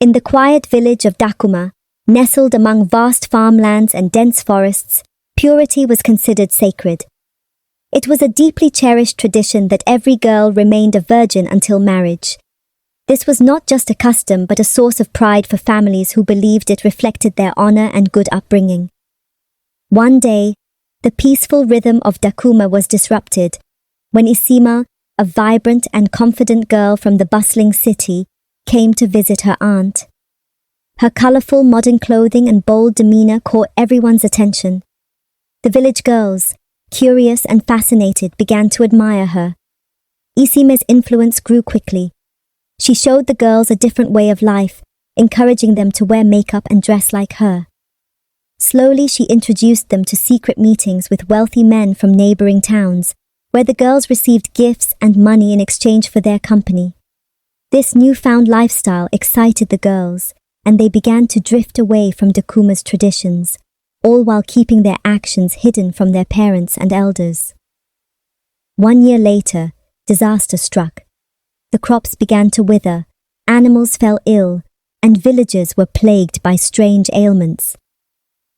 In the quiet village of Dakuma, nestled among vast farmlands and dense forests, purity was considered sacred. It was a deeply cherished tradition that every girl remained a virgin until marriage. This was not just a custom but a source of pride for families who believed it reflected their honor and good upbringing. One day, the peaceful rhythm of Dakuma was disrupted when Isima, a vibrant and confident girl from the bustling city, came to visit her aunt. Her colorful modern clothing and bold demeanor caught everyone's attention. The village girls, curious and fascinated, began to admire her. Isime's influence grew quickly. She showed the girls a different way of life, encouraging them to wear makeup and dress like her. Slowly, she introduced them to secret meetings with wealthy men from neighboring towns, where the girls received gifts and money in exchange for their company. This newfound lifestyle excited the girls, and they began to drift away from Dakuma's traditions, all while keeping their actions hidden from their parents and elders. 1 year later, disaster struck. The crops began to wither, animals fell ill, and villages were plagued by strange ailments.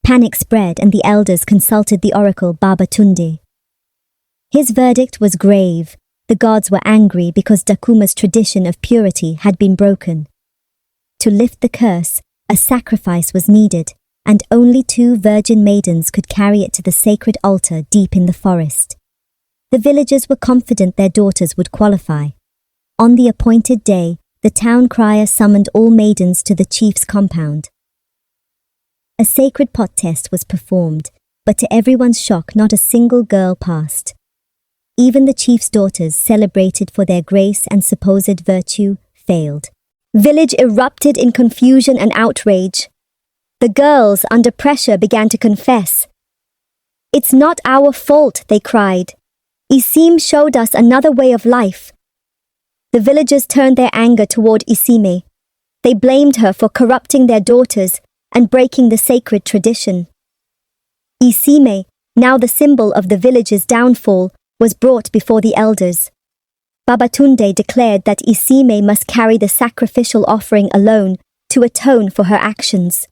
Panic spread and the elders consulted the oracle Babatunde. His verdict was grave. The gods were angry because Dakuma's tradition of purity had been broken. To lift the curse, a sacrifice was needed, and only 2 virgin maidens could carry it to the sacred altar deep in the forest. The villagers were confident their daughters would qualify. On the appointed day, the town crier summoned all maidens to the chief's compound. A sacred pot test was performed, but to everyone's shock, not a single girl passed. Even the chief's daughters, celebrated for their grace and supposed virtue, failed. Village erupted in confusion and outrage. The girls, under pressure, began to confess. "It's not our fault," they cried. "Isime showed us another way of life." The villagers turned their anger toward Isime. They blamed her for corrupting their daughters and breaking the sacred tradition. Isime, now the symbol of the village's downfall, was brought before the elders. Babatunde declared that Isime must carry the sacrificial offering alone to atone for her actions.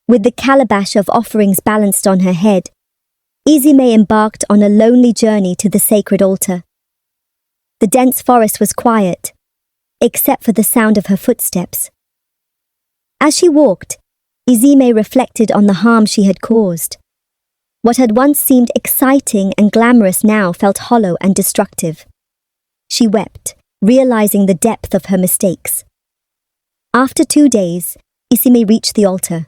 With the calabash of offerings balanced on her head, Isime embarked on a lonely journey to the sacred altar. The dense forest was quiet, except for the sound of her footsteps. As she walked, Isime reflected on the harm she had caused. What had once seemed exciting and glamorous now felt hollow and destructive. She wept, realizing the depth of her mistakes. After 2 days, Isime reached the altar.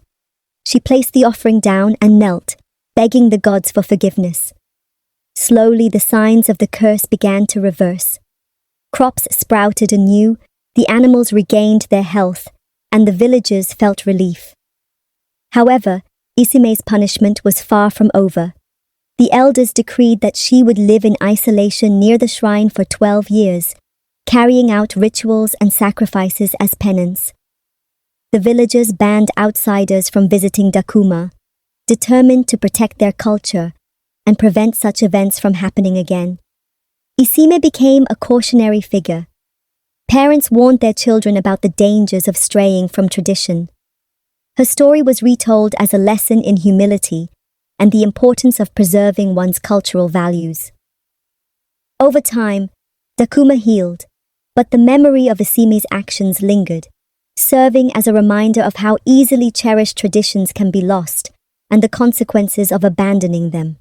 She placed the offering down and knelt, begging the gods for forgiveness. Slowly, the signs of the curse began to reverse. Crops sprouted anew, the animals regained their health, and the villagers felt relief. However, Isime's punishment was far from over. The elders decreed that she would live in isolation near the shrine for 12 years, carrying out rituals and sacrifices as penance. The villagers banned outsiders from visiting Dakuma, determined to protect their culture and prevent such events from happening again. Isime became a cautionary figure. Parents warned their children about the dangers of straying from tradition. Her story was retold as a lesson in humility and the importance of preserving one's cultural values. Over time, Dakuma healed, but the memory of Isime's actions lingered, serving as a reminder of how easily cherished traditions can be lost and the consequences of abandoning them.